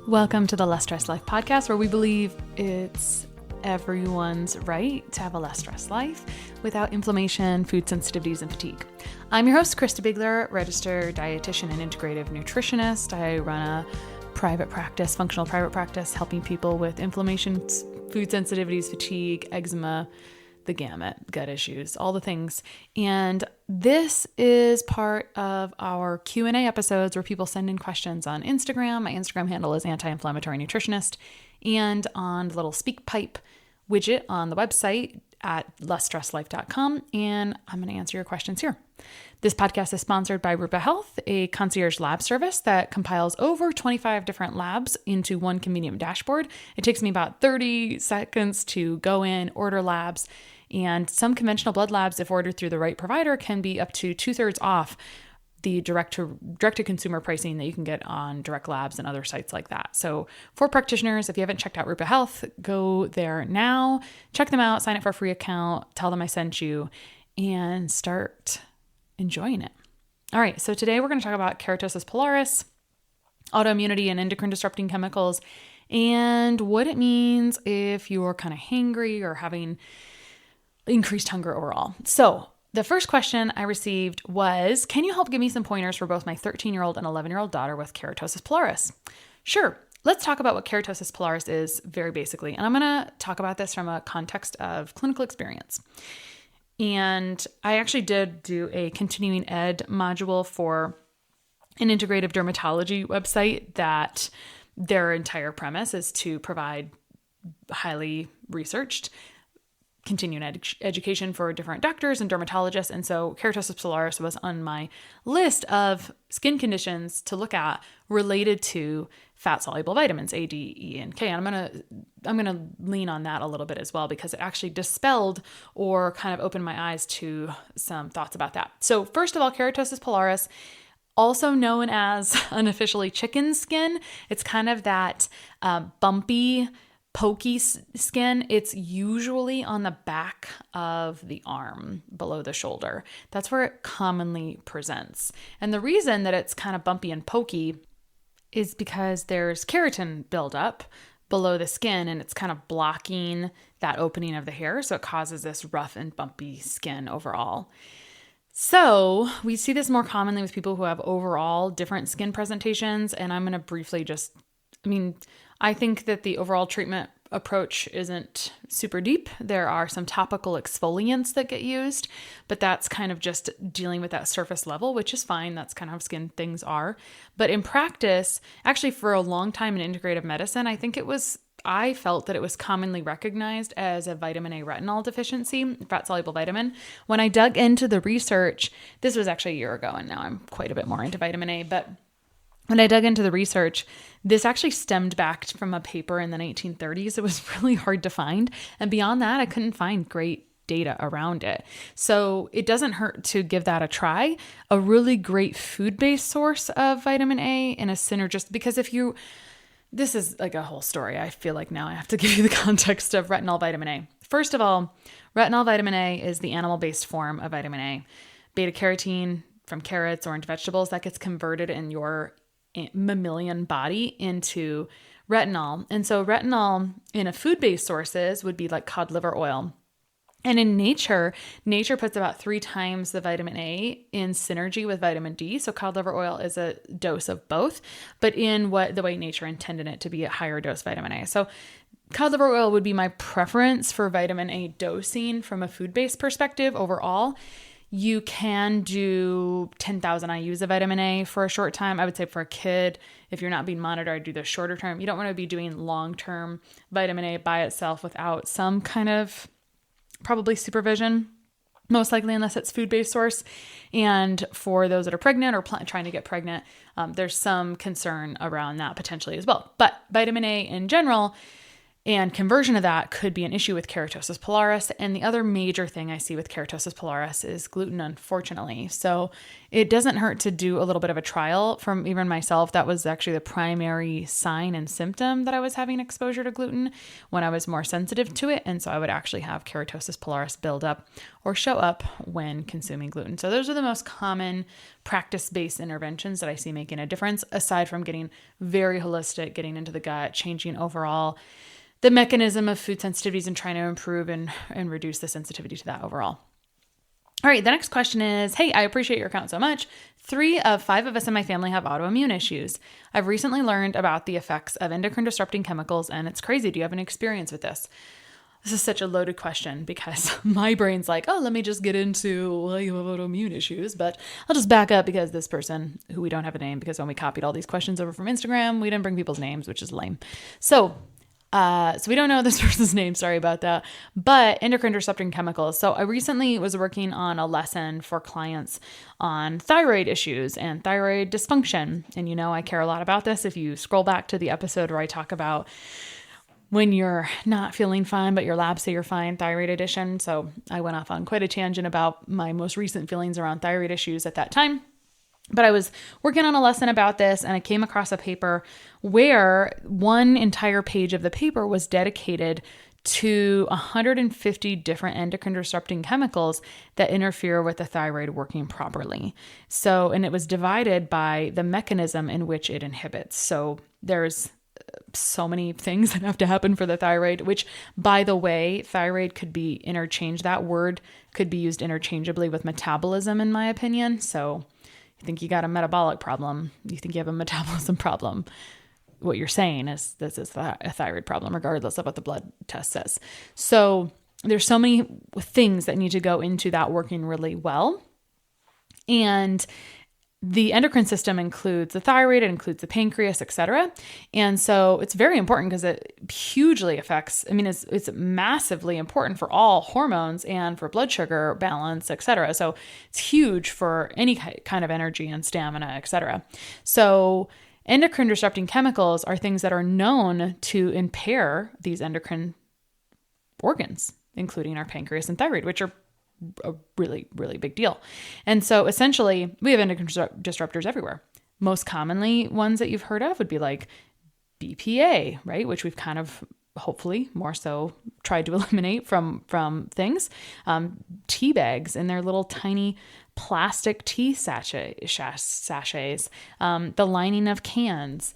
Welcome to the Less Stressed Life podcast, where we believe it's everyone's right to have a less stressed life without inflammation, food sensitivities, and fatigue. I'm your host, Christa Bigler, registered dietitian and integrative nutritionist. I run a private practice, functional private practice, helping people with inflammation, food sensitivities, fatigue, eczema, the gamut, gut issues, all the things. And this is part of our Q&A episodes where people send in questions on Instagram. My Instagram handle is anti-inflammatory nutritionist, and on the little SpeakPipe widget on the website at lessstressedlife.com. And I'm going to answer your questions here. This podcast is sponsored by Rupa Health, a concierge lab service that compiles over 25 different labs into one convenient dashboard. It takes me about 30 seconds to go in, order labs, and some conventional blood labs, if ordered through the right provider, can be up to 2/3 off the direct to consumer pricing that you can get on Direct Labs and other sites like that. So for practitioners, if you haven't checked out Rupa Health, go there now, check them out, sign up for a free account, tell them I sent you, and start enjoying it. All right, so today we're going to talk about keratosis pilaris, autoimmunity and endocrine disrupting chemicals, and what it means if you're kind of hangry or having increased hunger overall. So the first question I received was, can you help give me some pointers for both my 13-year-old and 11-year-old daughter with keratosis pilaris? Sure. Let's talk about what keratosis pilaris is very basically. And I'm going to talk about this from a context of clinical experience. And I actually did do a continuing ed module for an integrative dermatology website that their entire premise is to provide highly researched continuing education for different doctors and dermatologists. And so keratosis pilaris was on my list of skin conditions to look at related to fat-soluble vitamins, A, D, E, and K. And I'm gonna lean on that a little bit as well, because it actually dispelled or kind of opened my eyes to some thoughts about that. So first of all, keratosis pilaris, also known as unofficially chicken skin. It's kind of that bumpy, pokey skin. It's usually on the back of the arm below the shoulder. That's where it commonly presents. And the reason that it's kind of bumpy and pokey is because there's keratin buildup below the skin, and it's kind of blocking that opening of the hair. So it causes this rough and bumpy skin overall. So we see this more commonly with people who have overall different skin presentations. And I'm going to briefly I think that the overall treatment approach isn't super deep. There are some topical exfoliants that get used, but that's kind of just dealing with that surface level, which is fine. That's kind of how skin things are. But in practice, actually for a long time in integrative medicine, I felt that it was commonly recognized as a vitamin A retinol deficiency, fat-soluble vitamin. When I dug into the research, this was actually a year ago, and now I'm quite a bit more into vitamin A, but when I dug into the research, this actually stemmed back from a paper in the 1930s. It was really hard to find. And beyond that, I couldn't find great data around it. So it doesn't hurt to give that a try. A really great food-based source of vitamin A in a synergist, because this is like a whole story. I feel like now I have to give you the context of retinol vitamin A. First of all, retinol vitamin A is the animal-based form of vitamin A. Beta carotene from carrots, orange vegetables, that gets converted in your mammalian body into retinol. And so retinol in a food-based sources would be like cod liver oil. And in nature puts about 3 times the vitamin A in synergy with vitamin D. So cod liver oil is a dose of both, but in the way nature intended it to be a higher dose vitamin A. So cod liver oil would be my preference for vitamin A dosing from a food-based perspective overall. You can do 10,000 IUs of vitamin A for a short time. I would say for a kid, if you're not being monitored, I'd do the shorter term. You don't want to be doing long-term vitamin A by itself without some kind of probably supervision, most likely unless it's food-based source. And for those that are pregnant or trying to get pregnant, there's some concern around that potentially as well. But vitamin A in general And conversion of that could be an issue with keratosis pilaris. And the other major thing I see with keratosis pilaris is gluten, unfortunately. So it doesn't hurt to do a little bit of a trial. From even myself, that was actually the primary sign and symptom that I was having exposure to gluten when I was more sensitive to it. And so I would actually have keratosis pilaris build up or show up when consuming gluten. So those are the most common practice-based interventions that I see making a difference, aside from getting very holistic, getting into the gut, changing overall the mechanism of food sensitivities and trying to improve and reduce the sensitivity to that overall. All right, the next question is, hey, I appreciate your account so much. 3 of 5 of us in my family have autoimmune issues. I've recently learned about the effects of endocrine disrupting chemicals, and it's crazy. Do you have any experience with this? This is such a loaded question because my brain's like, oh, let me just get into, well, you have autoimmune issues, but I'll just back up because this person, who we don't have a name, because when we copied all these questions over from Instagram, we didn't bring people's names, which is lame. So we don't know this person's name, sorry about that, but endocrine disrupting chemicals. So I recently was working on a lesson for clients on thyroid issues and thyroid dysfunction. And you know, I care a lot about this. If you scroll back to the episode where I talk about when you're not feeling fine, but your labs say you're fine, thyroid addition. So I went off on quite a tangent about my most recent feelings around thyroid issues at that time. But I was working on a lesson about this, and I came across a paper where one entire page of the paper was dedicated to 150 different endocrine disrupting chemicals that interfere with the thyroid working properly. So, and it was divided by the mechanism in which it inhibits. So there's so many things that have to happen for the thyroid, which, by the way, thyroid could be interchanged. That word could be used interchangeably with metabolism, in my opinion. So you think you got a metabolic problem, you think you have a metabolism problem. What you're saying is this is a thyroid problem, regardless of what the blood test says. So there's so many things that need to go into that working really well. And the endocrine system includes the thyroid, it includes the pancreas, etc. And so it's very important because it hugely affects, it's massively important for all hormones and for blood sugar balance, etc. So it's huge for any kind of energy and stamina, etc. So endocrine disrupting chemicals are things that are known to impair these endocrine organs, including our pancreas and thyroid, which are a really, really big deal. And so essentially we have endocrine disruptors everywhere. Most commonly ones that you've heard of would be like BPA, right? Which we've kind of hopefully more so tried to eliminate from things. Tea bags and their little tiny plastic tea sachets, the lining of cans,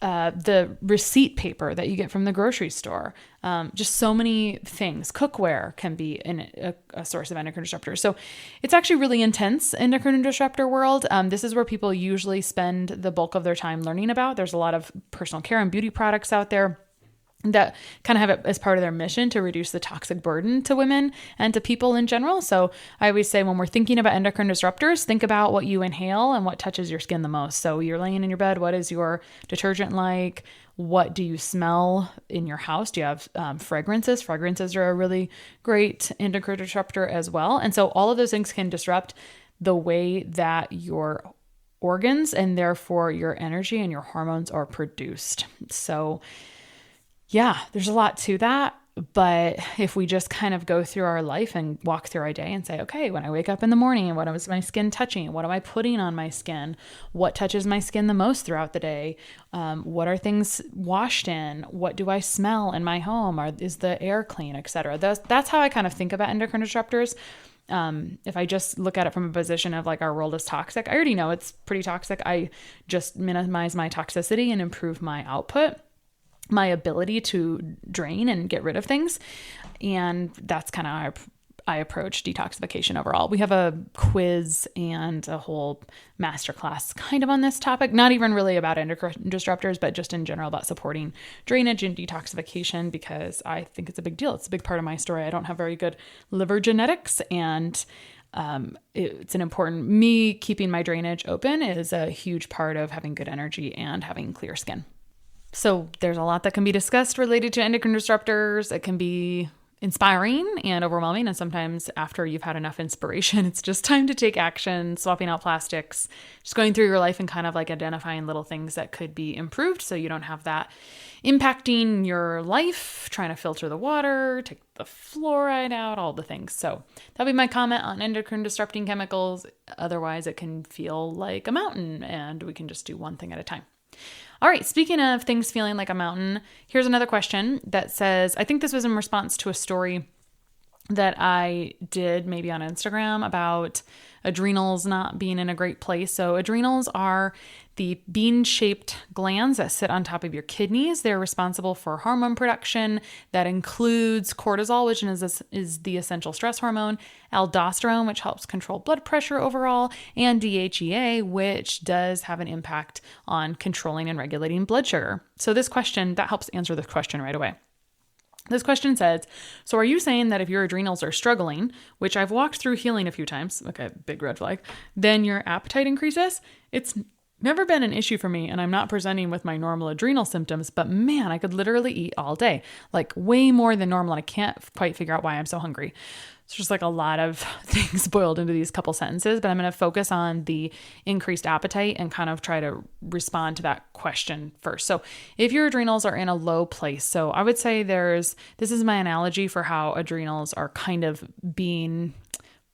the receipt paper that you get from the grocery store, just so many things. Cookware can be a source of endocrine disruptors. So it's actually really intense endocrine disruptor world. This is where people usually spend the bulk of their time learning about. There's a lot of personal care and beauty products out there that kind of have it as part of their mission to reduce the toxic burden to women and to people in general. So I always say when we're thinking about endocrine disruptors, think about what you inhale and what touches your skin the most. So you're laying in your bed, what is your detergent like? What do you smell in your house? Do you have fragrances? Fragrances are a really great endocrine disruptor as well. And so all of those things can disrupt the way that your organs and therefore your energy and your hormones are produced. So yeah, there's a lot to that. But if we just kind of go through our life and walk through our day and say, okay, when I wake up in the morning, what is my skin touching? What am I putting on my skin? What touches my skin the most throughout the day? What are things washed in? What do I smell in my home? Is the air clean, etc.? That's how I kind of think about endocrine disruptors. If I just look at it from a position of like our world is toxic, I already know it's pretty toxic. I just minimize my toxicity and improve my output, my ability to drain and get rid of things. And that's kind of how I approach detoxification overall. We have a quiz and a whole masterclass kind of on this topic, not even really about endocrine disruptors, but just in general about supporting drainage and detoxification, because I think it's a big deal. It's a big part of my story. I don't have very good liver genetics, and it's an important, me keeping my drainage open is a huge part of having good energy and having clear skin. So there's a lot that can be discussed related to endocrine disruptors. It can be inspiring and overwhelming. And sometimes after you've had enough inspiration, it's just time to take action, swapping out plastics, just going through your life and kind of like identifying little things that could be improved so you don't have that impacting your life, trying to filter the water, take the fluoride out, all the things. So that'll be my comment on endocrine disrupting chemicals. Otherwise, it can feel like a mountain and we can just do one thing at a time. All right, speaking of things feeling like a mountain, here's another question that says, I think this was in response to a story that I did maybe on Instagram about adrenals not being in a great place. So adrenals are the bean-shaped glands that sit on top of your kidneys. They're responsible for hormone production that includes cortisol, which is the essential stress hormone, aldosterone, which helps control blood pressure overall, and DHEA, which does have an impact on controlling and regulating blood sugar. So this question, that helps answer this question right away. This question says, so are you saying that if your adrenals are struggling, which I've walked through healing a few times, okay, big red flag, then your appetite increases? It's never been an issue for me, and I'm not presenting with my normal adrenal symptoms, but man, I could literally eat all day, like way more than normal, and I can't quite figure out why I'm so hungry. It's just like a lot of things boiled into these couple sentences, but I'm going to focus on the increased appetite and kind of try to respond to that question first. So if your adrenals are in a low place, so I would say this is my analogy for how adrenals are kind of being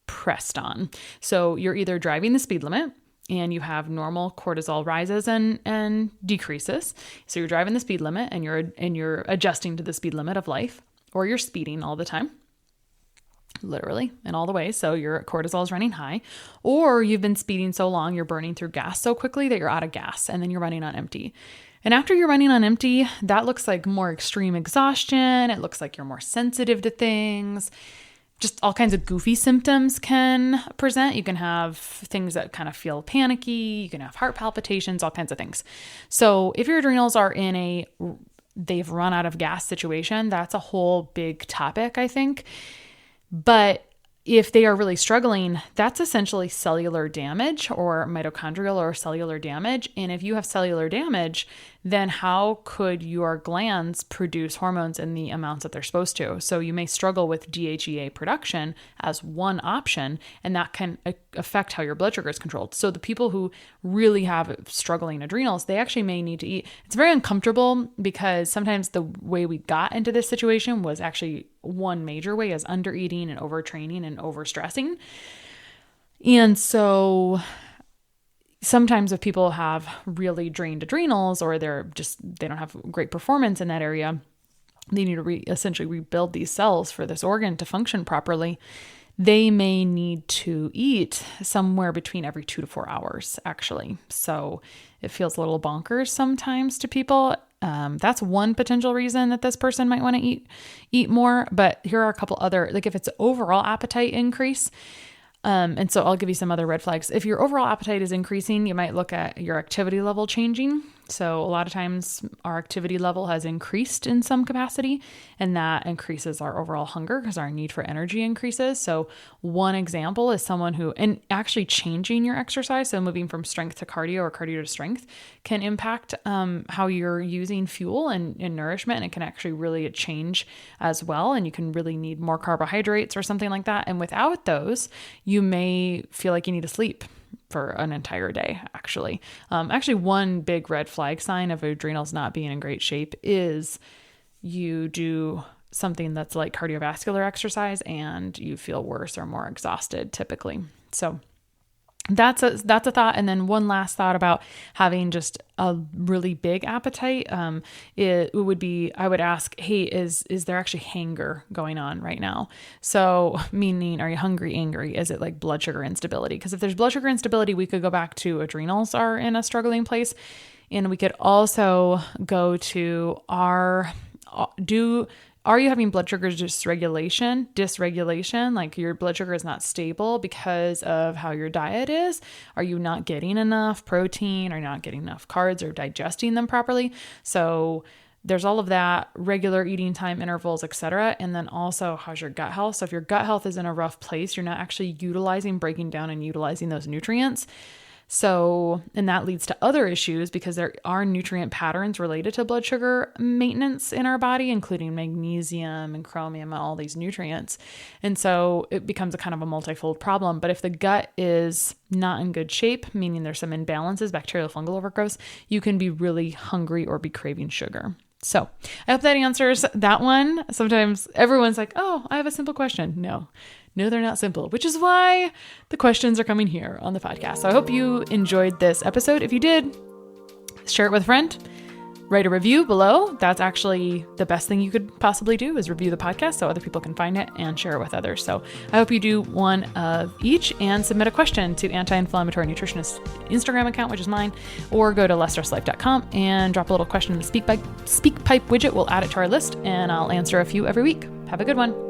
pressed on. So you're either driving the speed limit and you have normal cortisol rises and decreases. So you're driving the speed limit and you're adjusting to the speed limit of life, or you're speeding all the time. Literally in all the ways. So your cortisol is running high, or you've been speeding so long, you're burning through gas so quickly that you're out of gas and then you're running on empty. And after you're running on empty, that looks like more extreme exhaustion. It looks like you're more sensitive to things. Just all kinds of goofy symptoms can present. You can have things that kind of feel panicky. You can have heart palpitations, all kinds of things. So if your adrenals are in they've run out of gas situation, that's a whole big topic, I think. But if they are really struggling, that's essentially cellular damage or mitochondrial or cellular damage. And if you have cellular damage, then how could your glands produce hormones in the amounts that they're supposed to? So you may struggle with DHEA production as one option, and that can affect how your blood sugar is controlled. So the people who really have struggling adrenals, they actually may need to eat. It's very uncomfortable because sometimes the way we got into this situation was actually one major way is undereating and overtraining and overstressing. And so sometimes if people have really drained adrenals or they don't have great performance in that area, they need to essentially rebuild these cells for this organ to function properly. They may need to eat somewhere between every 2 to 4 hours, actually. So it feels a little bonkers sometimes to people. That's one potential reason that this person might want to eat more. But here are a couple other, like if it's overall appetite increase. And so I'll give you some other red flags. If your overall appetite is increasing, you might look at your activity level changing. So a lot of times our activity level has increased in some capacity, and that increases our overall hunger because our need for energy increases. So one example is someone and actually changing your exercise, so moving from strength to cardio or cardio to strength, can impact how you're using fuel and nourishment, and it can actually really change as well. And you can really need more carbohydrates or something like that. And without those, you may feel like you need to sleep for an entire day, actually. One big red flag sign of adrenals not being in great shape is you do something that's like cardiovascular exercise and you feel worse or more exhausted typically. So that's a thought. And then one last thought about having just a really big appetite. It would be, I would ask, hey, is there actually hunger going on right now? So meaning, are you hungry, angry? Is it like blood sugar instability? Because if there's blood sugar instability, we could go back to adrenals are in a struggling place. And we could also go to are you having blood sugar dysregulation? Like your blood sugar is not stable because of how your diet is? Are you not getting enough protein? Are you not getting enough carbs or digesting them properly? So there's all of that, regular eating time intervals, etc. And then also, how's your gut health? So if your gut health is in a rough place, you're not actually breaking down and utilizing those nutrients, So, and that leads to other issues because there are nutrient patterns related to blood sugar maintenance in our body, including magnesium and chromium and all these nutrients. And so it becomes a kind of a multifold problem. But if the gut is not in good shape, meaning there's some imbalances, bacterial fungal overgrowth, you can be really hungry or be craving sugar. So I hope that answers that one. Sometimes everyone's like, oh, I have a simple question. No, they're not simple, which is why the questions are coming here on the podcast. So I hope you enjoyed this episode. If you did, share it with a friend, write a review below. That's actually the best thing you could possibly do, is review the podcast so other people can find it and share it with others. So I hope you do one of each and submit a question to Anti-Inflammatory Nutritionist Instagram account, which is mine, or go to lessstresslife.com and drop a little question in the speak pipe widget. We'll add it to our list and I'll answer a few every week. Have a good one.